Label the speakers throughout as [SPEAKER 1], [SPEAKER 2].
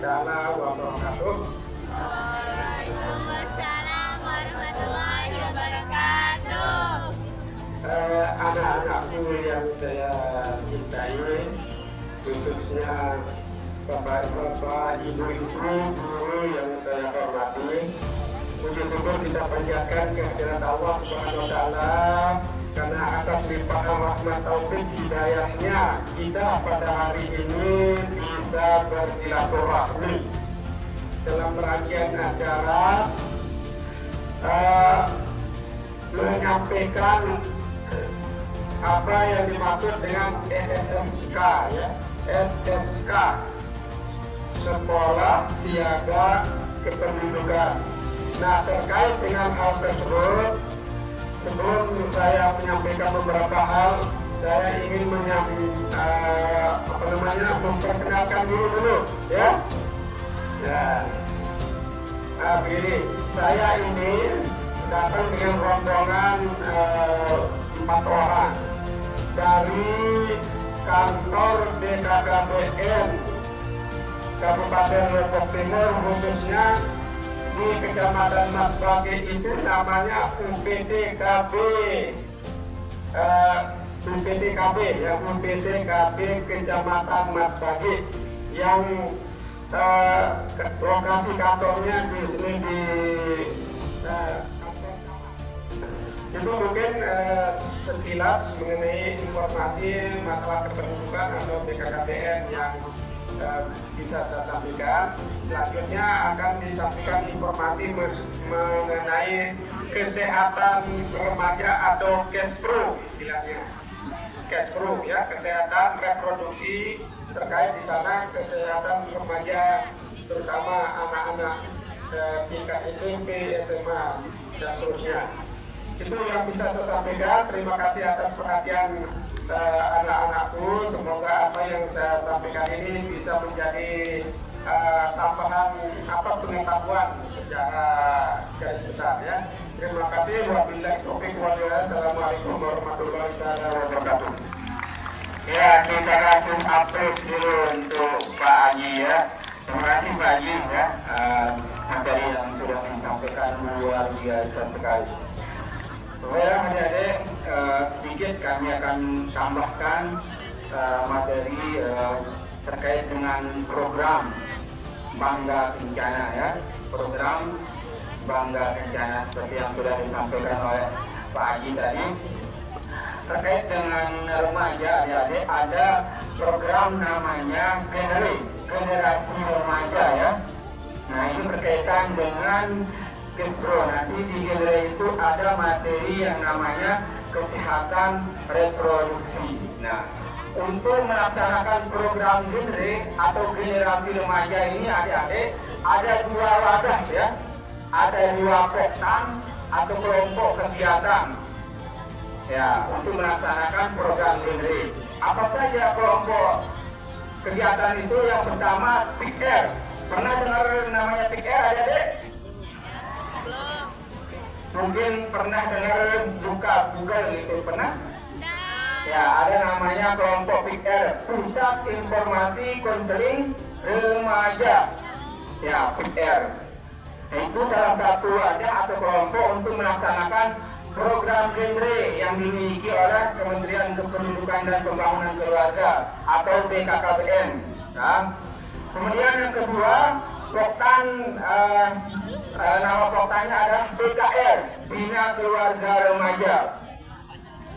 [SPEAKER 1] taala wabarakatuh.
[SPEAKER 2] Waalaikumsalam warahmatullahi wabarakatuh.
[SPEAKER 1] Anak-anakku yang saya cintai, khususnya bapak-bapak, ibu-ibu, guru yang saya hormati, puji syukur kita panjatkan kehadirat Allah Subhanahu wa taala karena atas limpahan rahmat taufik hidayahnya kita pada hari ini bisa bersilaturahmi dalam rangkaian acara menyampaikan apa yang dimaksud dengan SSK, ya, SSK, Sekolah Siaga Kependudukan. Nah, terkait dengan hal tersebut, sebelum saya menyampaikan beberapa hal, saya ingin memperkenalkan dulu, ya. Nah, begini, saya ini datang dengan rombongan 4 orang dari kantor BKKBN Kabupaten Lombok Timur, khususnya di Kecamatan Masbage itu namanya UPTKB, ya, UPTKB Kecamatan Masbage yang lokasi kantornya di sini di itu mungkin sekilas mengenai informasi masalah kependudukan atau BKKBN yang bisa saya sampaikan. Selanjutnya akan disampaikan informasi mengenai kesehatan remaja atau KESPRO, istilahnya KESPRO, ya, kesehatan reproduksi terkait di sana kesehatan remaja, terutama anak-anak tingkat SMP, SMA dan seterusnya. Itu yang bisa saya sampaikan. Terima kasih atas perhatian anak-anakku. Semoga apa yang saya sampaikan ini bisa menjadi tambahan pengetahuan secara garis besar, ya. Terima kasih. Wabillahi taufiq wal hidayah. Assalamualaikum warahmatullahi wabarakatuh.
[SPEAKER 3] Ya, kita langsung aplaus dulu untuk Pak Haji, ya. Terima kasih Pak Haji, ya. Materi yang sudah disampaikan luar biasa sekali. Saudara adik-adik, sedikit kami akan tambahkan materi terkait dengan program Bangga Kencana, ya. Program Bangga Kencana seperti yang sudah disampaikan oleh Pak Haji tadi. Terkait dengan remaja, adik-adik, ada program namanya generasi remaja, ya. Nah, ini berkaitan dengan KESPRO. Nanti di genre itu ada materi yang namanya kesehatan reproduksi. Nah, untuk melaksanakan program genre atau generasi remaja ini, adik-adik, ada 2 wadah, ya. Ada 2 poktan atau kelompok kegiatan, ya, untuk melaksanakan program genre. Apa saja kelompok kegiatan itu? Yang pertama PIKR. Pernah dengar namanya PIKR, adik-adik? Mungkin pernah dengar buka Google itu, pernah? Ya, ada namanya kelompok PIKR, Pusat Informasi Konseling Remaja, ya, PIKR. Itu salah satu wadah atau kelompok untuk melaksanakan program genre yang dimiliki oleh Kementerian Kependudukan dan Pembangunan Keluarga atau BKKBN. Nah, kemudian yang kedua, poktan, nama poktannya adalah BKR, Bina Keluarga Remaja.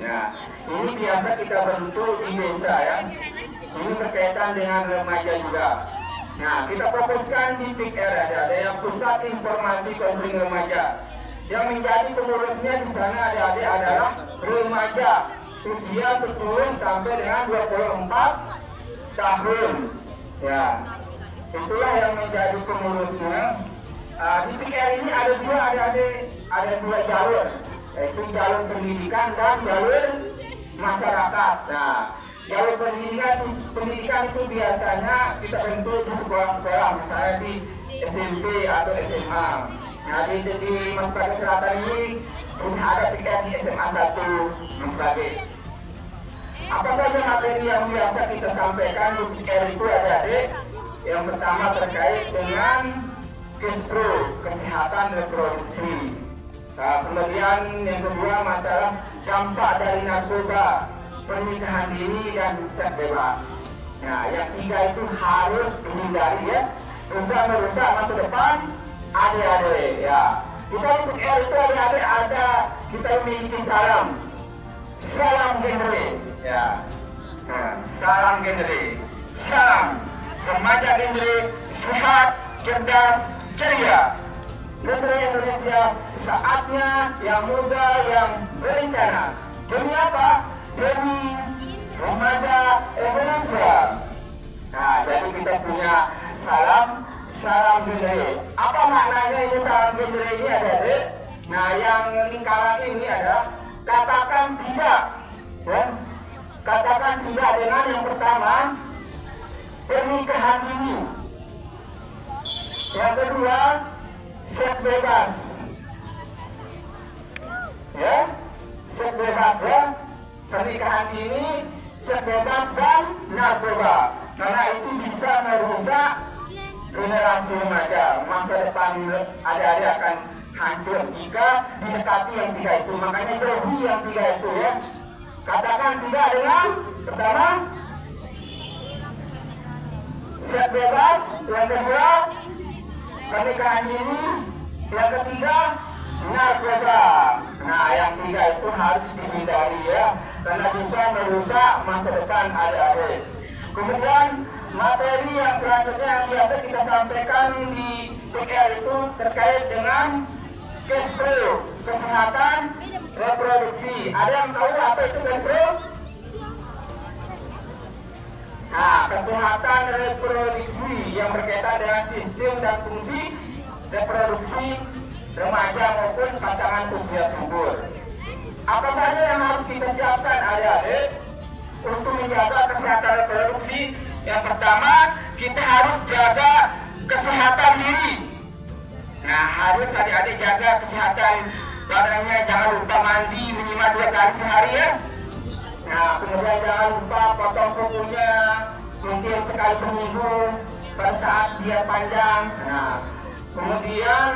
[SPEAKER 3] Nah, ini biasa kita bentuk di desa, ya. Ini berkaitan dengan remaja juga. Nah, kita fokuskan di PIKR, ada yang Pusat Informasi Konseling Remaja. Yang menjadi pengurusnya di sana adik-adik adalah remaja usia 10 sampai dengan 24 tahun. Ya, itulah yang menjadi pengurusnya. Di PIKR ini ada 2 adik-adik, ada 2 jalur, yaitu jalur pendidikan dan jalur masyarakat. Nah, jalur pendidikan itu biasanya kita bentuk di sekolah-sekolah, misalnya di SMP atau SMA. Nah, di Masbage Selatan ini punya ada PIKR di SMA 1 Masbage. Apa saja materi yang biasa kita sampaikan di PIKR itu, adik-adik? Yang Yang pertama terkait dengan KESPRO, kesehatan reproduksi. Nah, kemudian yang kedua masalah dampak dari narkoba, pernikahan dini dan seks bebas. Nah, yang tiga itu harus dihindari ya, bisa merusak masa depan adik-adik ya. Kita untuk R itu adik-adik ada, kita memiliki salam genre ya. Nah, salam genre, salam remaja genre sehat, cerdas, ceria. Negeri Indonesia saatnya yang muda yang berencana. Demi apa? Demi remaja Indonesia. Nah, jadi kita punya salam genre. Apa maknanya ini salam genre ini adik-adik? Nah, yang lingkaran ini ada katakan tidak. Ya? Katakan tidak dengan yang pertama pernikahan dini. Yang kedua seks bebas. Ya, seks bebas ya. Pernikahan dini, seks bebas dan narkoba. Karena itu bisa merusak generasi remaja. Masa depan adik-adik akan hancur jika didekati yang tiga itu. Makanya jauhi yang tiga itu ya. Katakan tidak dengan pertama seks bebas, yang kedua pernikahan dini, yang ketiga narkoba. Nah, yang tiga itu harus dihindari ya, karena bisa merusak masa depan adik-adik. Kemudian materi yang selanjutnya yang biasa kita sampaikan di PR itu terkait dengan KESPRO, kesehatan reproduksi. Ada yang tahu apa itu KESPRO? Nah, kesehatan reproduksi yang berkaitan dengan sistem dan fungsi reproduksi remaja maupun pasangan usia subur. Apa saja yang harus kita siapkan adik-adik untuk menjaga kesehatan reproduksi? Yang pertama, kita harus jaga kesehatan diri. Nah, harus adik-adik jaga kesehatan badannya, jangan lupa mandi minimal 2 kali sehari ya. Nah, kemudian jangan lupa potong kukunya mungkin sekali seminggu pada saat dia panjang. Nah, kemudian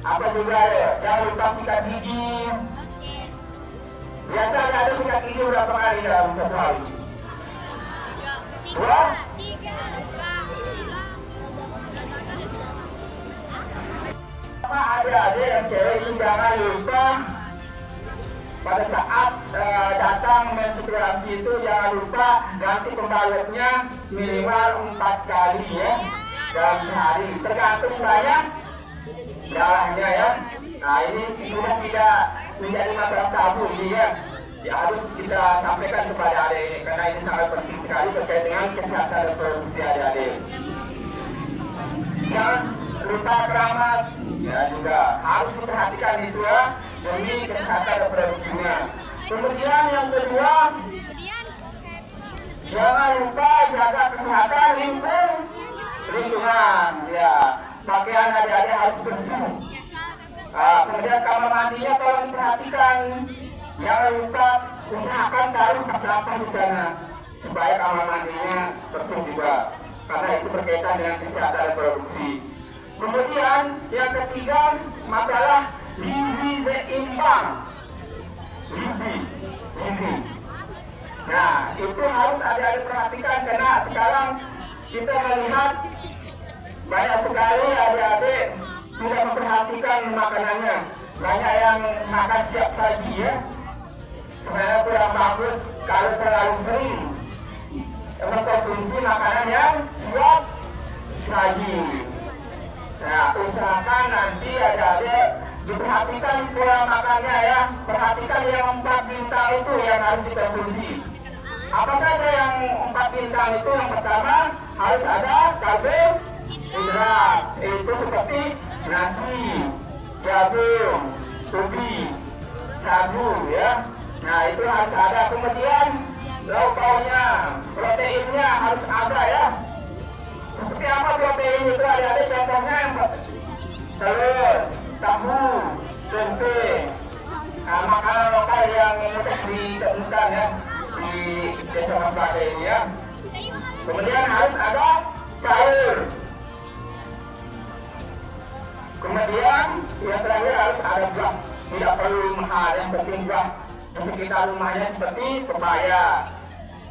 [SPEAKER 3] apa juga ya, jangan lupa sikat gigi. Biasa ada sikat gigi berapa kali dalam satu hari? 2? Adik-adik yang cewek itu jangan lupa pada saat datang menstruasi itu jangan lupa ganti pembalutnya minimal 4 kali ya dalam sehari, tergantung banyak darahnya ya. Nah, ini sudah tidak menjadi masalah tabu ya. Ya, harus kita sampaikan kepada adik ini karena ini sangat penting sekali terkait dengan kesehatan reproduksi adik-adik. Jangan lupa keramas ya, juga harus diperhatikan itu ya demi kesehatan reproduksinya. Kemudian yang kedua, jangan lupa jaga kesehatan lingkungan ya. Pakaian adik-adik harus bersih. Kemudian kamar mandinya tolong diperhatikan. Jangan lupa usahakan taruh sampah di sana supaya kamar mandinya bersih juga, karena itu berkaitan dengan kesehatan reproduksi. Kemudian yang ketiga, masalah gizi seimbang. Gizi. Nah, itu harus adik-adik perhatikan karena sekarang kita melihat banyak sekali adik-adik tidak memperhatikan makanannya. Banyak yang makan siap saji ya. Sebenarnya kurang bagus kalau terlalu sering mengkonsumsi makanan yang siap saji. Nah, usahakan nanti adik-adik diperhatikan pola makannya ya. Perhatikan yang 4 bintang itu yang harus dikonsumsi. Apa saja yang 4 bintang itu? Yang pertama harus ada karbohidrat, itu seperti nasi, jagung, ubi, sagu ya. Nah, itu harus ada. Kemudian lauk pauknya, proteinnya harus ada ya. Seperti apa protein itu adik-adik? Contohnya telur, tahu, tempe. Nah, makanan lokal yang mudah ditemukan ya di desa Masbate ini ya. Kemudian harus ada sayur bertingkah di sekitar rumahnya seperti pepaya,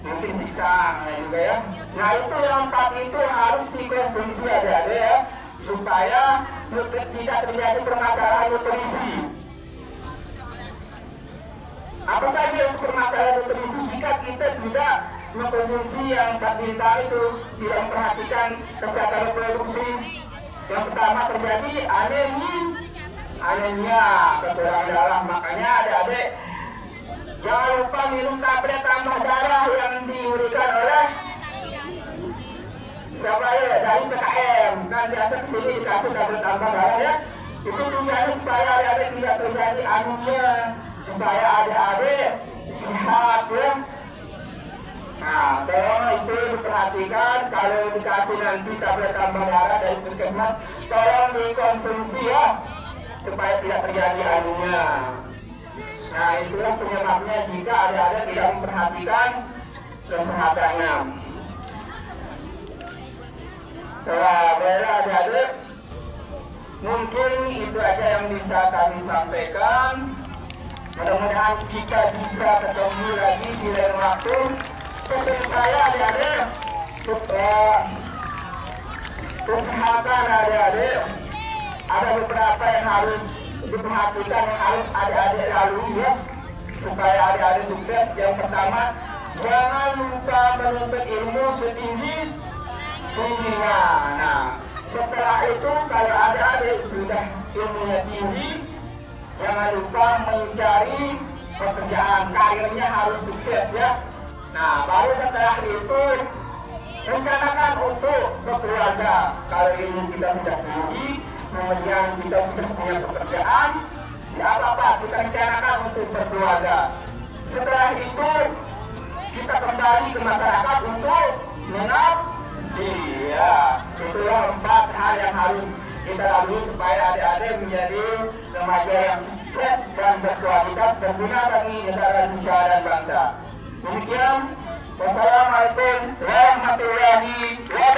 [SPEAKER 3] mungkin pisang juga ya. Nah itu yang 4 itu harus dikonsumsi adik-adik ya, supaya tidak terjadi permasalahan nutrisi. Apa saja untuk permasalahan nutrisi jika kita tidak mengkonsumsi yang tadi itu, tidak memperhatikan kesehatan reproduksi? Yang pertama terjadi anemia, kekurangan darah. Makanya adik-adik jangan lupa minum tablet tambah darah yang diberikan oleh siapa ya, dari PKM. Kan biasa kesini dikasih tablet tambah darah ya. Itu tujuannya supaya adik-adik tidak terjadi anemia, supaya adik-adik sehat ya. Nah, tolong itu diperhatikan kalau dikasih nanti tablet tambah darah dari puskesmas, tolong dikonsumsi ya, supaya tidak terjadi anemia. Nah, itulah penyebabnya jika adik-adik tidak memperhatikan kesehatannya. Baiklah adik-adik, mungkin itu aja yang bisa kami sampaikan. Mudah-mudahan kita bisa ketemu lagi di lain waktu. Pesan saya adik-adik, usahakan adik-adik, ada beberapa yang harus diperhatikan, yang harus adik-adik lalui ya, supaya adik-adik sukses. Yang pertama, jangan lupa menuntut ilmu setinggi-tingginya. Nah, setelah itu kalau adik-adik sudah ilmunya tinggi, jangan lupa mencari pekerjaan, karirnya harus sukses ya. Nah, baru setelah itu rencanakan untuk berkeluarga. Kalau ilmu kita sudah tinggi, kemudian kita sudah punya pekerjaan, ya apa-apa, kita rencanakan untuk berkeluarga. Setelah itu kita kembali ke masyarakat untuk mengabdi. Ya, itulah 4 hal yang harus kita lalui supaya adik-adik menjadi remaja yang sukses dan berkualitas berguna bagi negara, nusa dan bangsa. Demikian, wassalamualaikum warahmatullahi wabarakatuh.